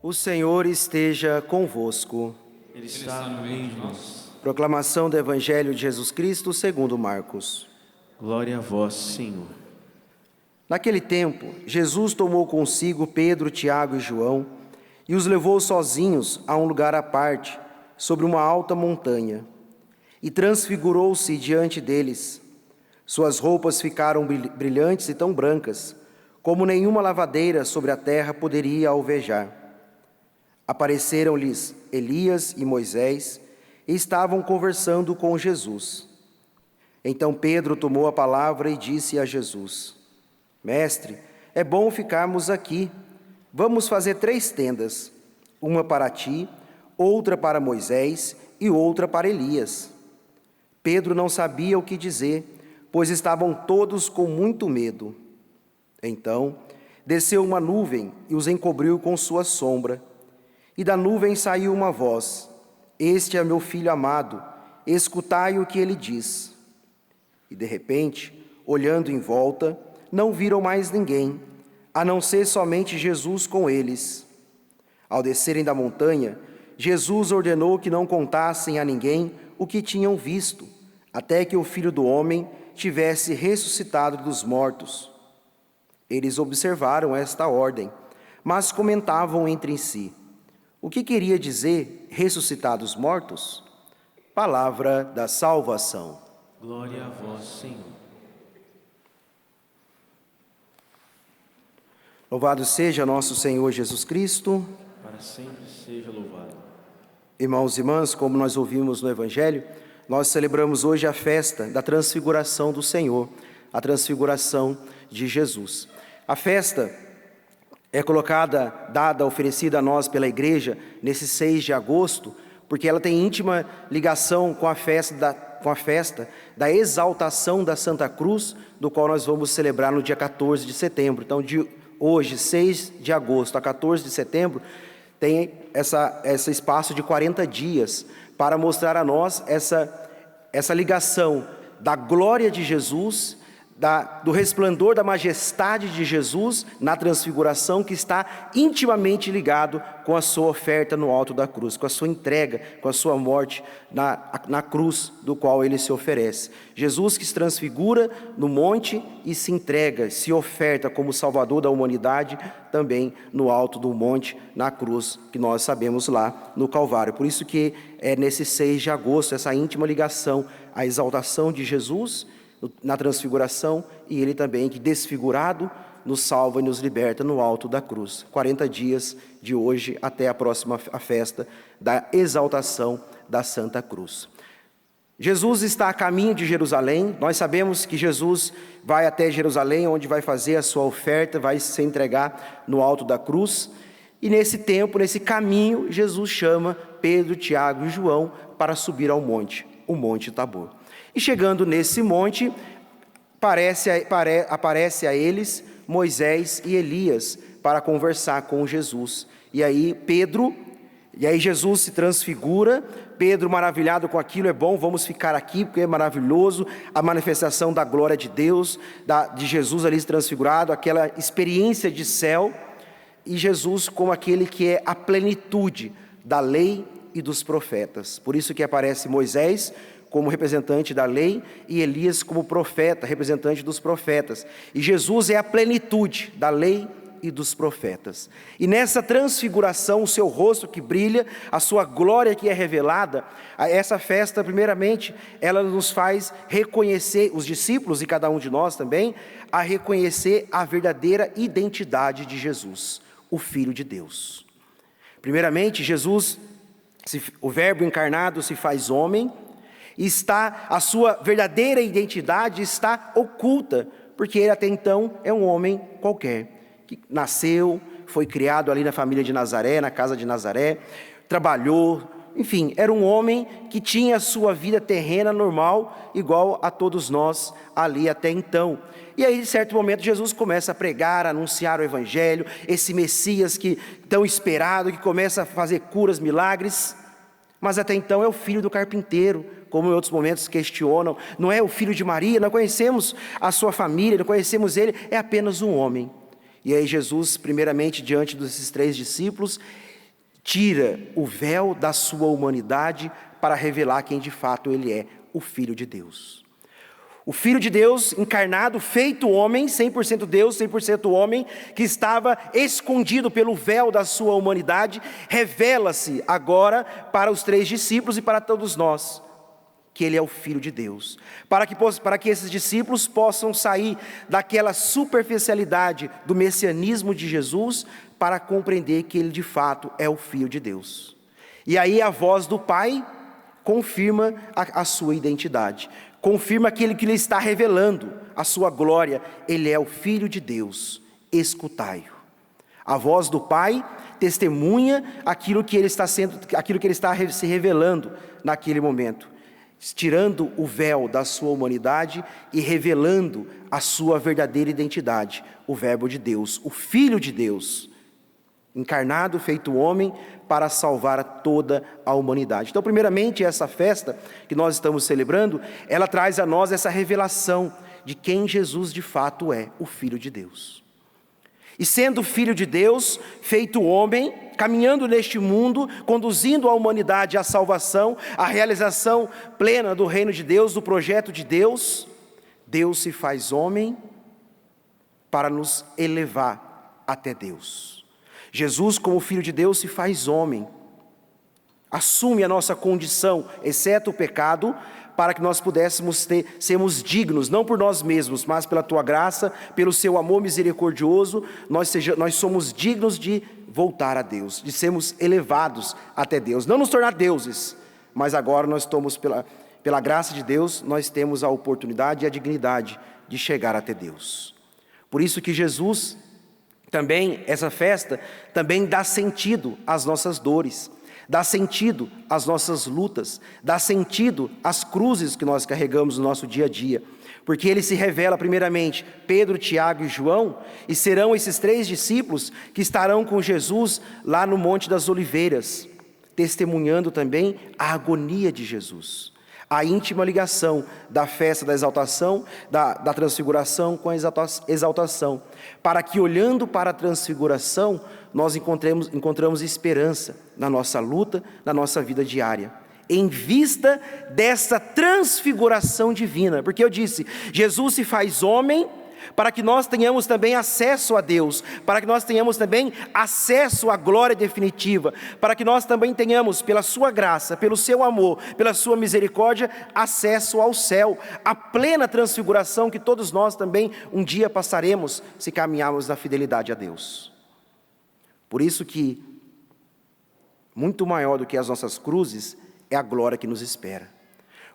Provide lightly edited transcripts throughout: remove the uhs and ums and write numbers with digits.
O Senhor esteja convosco. Ele está no meio de nós. Proclamação do Evangelho de Jesus Cristo segundo Marcos. Glória a vós, Senhor. Naquele tempo, Jesus tomou consigo Pedro, Tiago e João e os levou sozinhos a um lugar à parte, sobre uma alta montanha, e transfigurou-se diante deles. Suas roupas ficaram brilhantes e tão brancas, como nenhuma lavadeira sobre a terra poderia alvejar. Apareceram-lhes Elias e Moisés e estavam conversando com Jesus. Então Pedro tomou a palavra e disse a Jesus: Mestre, é bom ficarmos aqui. Vamos fazer 3 tendas, uma para ti, outra para Moisés e outra para Elias. Pedro não sabia o que dizer, pois estavam todos com muito medo. Então desceu uma nuvem e os encobriu com sua sombra. E da nuvem saiu uma voz: Este é meu filho amado, escutai o que ele diz. E de repente, olhando em volta, não viram mais ninguém, a não ser somente Jesus com eles. Ao descerem da montanha, Jesus ordenou que não contassem a ninguém o que tinham visto, até que o Filho do Homem tivesse ressuscitado dos mortos. Eles observaram esta ordem, mas comentavam entre si: o que queria dizer ressuscitar dos mortos? Palavra da salvação. Glória a vós, Senhor. Louvado seja nosso Senhor Jesus Cristo. Para sempre seja louvado. Irmãos e irmãs, como nós ouvimos no Evangelho, nós celebramos hoje a festa da transfiguração do Senhor, a transfiguração de Jesus. A festa é colocada, dada, oferecida a nós pela Igreja nesse 6 de agosto, porque ela tem íntima ligação com a festa da exaltação da Santa Cruz, do qual nós vamos celebrar no dia 14 de setembro. Então, de hoje, 6 de agosto a 14 de setembro, tem esse espaço de 40 dias para mostrar a nós essa ligação da glória de Jesus, do resplendor da majestade de Jesus na transfiguração, que está intimamente ligado com a sua oferta no alto da cruz, com a sua entrega, com a sua morte na cruz do qual ele se oferece. Jesus que se transfigura no monte e se entrega, se oferta como Salvador da humanidade também no alto do monte, na cruz, que nós sabemos lá no Calvário. Por isso que é nesse 6 de agosto, essa íntima ligação, a exaltação de Jesus na transfiguração, e ele também que desfigurado nos salva e nos liberta no alto da cruz. 40 dias de hoje até a próxima festa da exaltação da Santa Cruz. Jesus está a caminho de Jerusalém. Nós sabemos que Jesus vai até Jerusalém, onde vai fazer a sua oferta, vai se entregar no alto da cruz. E nesse tempo, nesse caminho, Jesus chama Pedro, Tiago e João para subir ao monte, o Monte Tabor. E chegando nesse monte, aparece a eles Moisés e Elias para conversar com Jesus. E aí Jesus se transfigura. Pedro, maravilhado com aquilo: é bom, vamos ficar aqui porque é maravilhoso a manifestação da glória de Deus, de Jesus ali transfigurado, aquela experiência de céu. E Jesus como aquele que é a plenitude da lei e dos profetas. Por isso que aparece Moisés como representante da lei e Elias como profeta, representante dos profetas. E Jesus é a plenitude da lei e dos profetas. E nessa transfiguração, o seu rosto que brilha, a sua glória que é revelada, essa festa, primeiramente, ela nos faz reconhecer, os discípulos e cada um de nós também, a reconhecer a verdadeira identidade de Jesus, o Filho de Deus. Primeiramente, Jesus, o Verbo encarnado, se faz homem, e a sua verdadeira identidade está oculta, porque ele até então é um homem qualquer, que nasceu, foi criado ali na família de Nazaré, na casa de Nazaré, trabalhou, enfim, era um homem que tinha a sua vida terrena normal, igual a todos nós ali até então. E aí, em certo momento, Jesus começa a pregar, a anunciar o Evangelho, esse Messias que tão esperado, que começa a fazer curas, milagres, mas até então é o filho do carpinteiro, como em outros momentos questionam, não é o filho de Maria, não conhecemos a sua família, não conhecemos ele, é apenas um homem. E aí Jesus, primeiramente, diante desses 3 discípulos, tira o véu da sua humanidade para revelar quem de fato ele é, o Filho de Deus. O Filho de Deus encarnado, feito homem, 100% Deus, 100% homem, que estava escondido pelo véu da sua humanidade, revela-se agora para os 3 discípulos e para todos nós, que ele é o Filho de Deus, para que esses discípulos possam sair daquela superficialidade do messianismo de Jesus, para compreender que ele de fato é o Filho de Deus. E aí a voz do Pai confirma a sua identidade, confirma aquilo que ele está revelando, a sua glória. Ele é o Filho de Deus, escutai-o. A voz do Pai testemunha aquilo que ele está se revelando naquele momento, tirando o véu da sua humanidade e revelando a sua verdadeira identidade, o Verbo de Deus, o Filho de Deus, encarnado, feito homem, para salvar toda a humanidade. Então, primeiramente, essa festa que nós estamos celebrando, ela traz a nós essa revelação de quem Jesus de fato é, o Filho de Deus. E sendo Filho de Deus, feito homem, caminhando neste mundo, conduzindo a humanidade à salvação, à realização plena do reino de Deus, do projeto de Deus, Deus se faz homem para nos elevar até Deus. Jesus, como Filho de Deus, se faz homem, assume a nossa condição, exceto o pecado, para que nós pudéssemos sermos dignos, não por nós mesmos, mas pela Tua graça, pelo Seu amor misericordioso, nós somos dignos de voltar a Deus, de sermos elevados até Deus, não nos tornar deuses, mas agora nós estamos, pela graça de Deus, nós temos a oportunidade e a dignidade de chegar até Deus. Por isso que Jesus, também, essa festa, também dá sentido às nossas dores, dá sentido às nossas lutas, dá sentido às cruzes que nós carregamos no nosso dia a dia, porque ele se revela primeiramente Pedro, Tiago e João, e serão esses 3 discípulos que estarão com Jesus lá no Monte das Oliveiras, testemunhando também a agonia de Jesus, a íntima ligação da festa da exaltação, da transfiguração com a exaltação, para que olhando para a transfiguração, nós encontramos esperança na nossa luta, na nossa vida diária, em vista dessa transfiguração divina, porque eu disse, Jesus se faz homem, para que nós tenhamos também acesso a Deus, para que nós tenhamos também acesso à glória definitiva, para que nós também tenhamos, pela sua graça, pelo seu amor, pela sua misericórdia, acesso ao céu, a plena transfiguração que todos nós também um dia passaremos, se caminharmos na fidelidade a Deus. Por isso que, muito maior do que as nossas cruzes, é a glória que nos espera.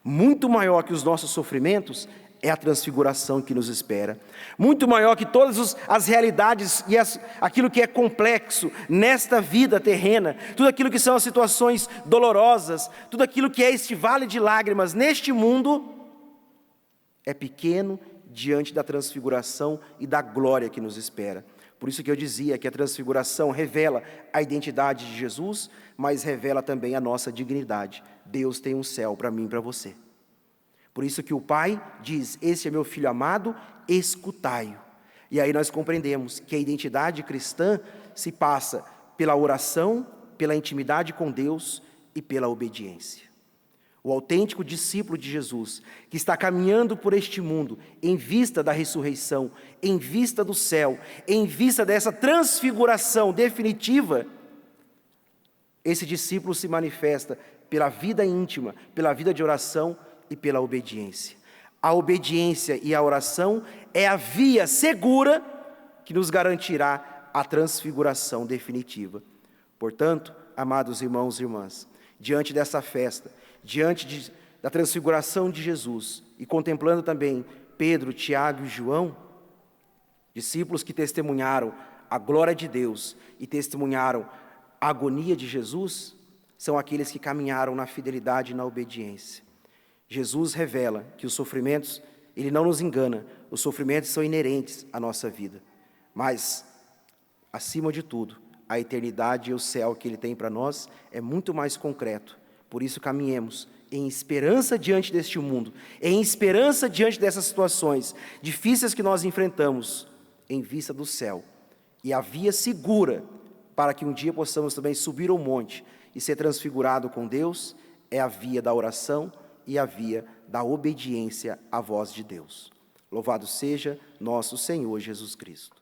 Muito maior que os nossos sofrimentos, é a transfiguração que nos espera. Muito maior que todas as realidades e aquilo que é complexo nesta vida terrena, tudo aquilo que são as situações dolorosas, tudo aquilo que é este vale de lágrimas neste mundo, é pequeno diante da transfiguração e da glória que nos espera. Por isso que eu dizia que a transfiguração revela a identidade de Jesus, mas revela também a nossa dignidade. Deus tem um céu para mim e para você. Por isso que o Pai diz, esse é meu Filho amado, escutai-o. E aí nós compreendemos que a identidade cristã se passa pela oração, pela intimidade com Deus e pela obediência. O autêntico discípulo de Jesus, que está caminhando por este mundo, em vista da ressurreição, em vista do céu, em vista dessa transfiguração definitiva, esse discípulo se manifesta pela vida íntima, pela vida de oração e pela obediência. A obediência e a oração é a via segura que nos garantirá a transfiguração definitiva. Portanto, amados irmãos e irmãs, diante dessa festa, diante da transfiguração de Jesus e contemplando também Pedro, Tiago e João, discípulos que testemunharam a glória de Deus e testemunharam a agonia de Jesus, são aqueles que caminharam na fidelidade e na obediência. Jesus revela que os sofrimentos, Ele não nos engana, os sofrimentos são inerentes à nossa vida, mas, acima de tudo, a eternidade e o céu que Ele tem para nós é muito mais concreto. Por isso caminhemos em esperança diante deste mundo, em esperança diante dessas situações difíceis que nós enfrentamos, em vista do céu, e a via segura para que um dia possamos também subir ao monte e ser transfigurado com Deus, é a via da oração e a via da obediência à voz de Deus. Louvado seja nosso Senhor Jesus Cristo.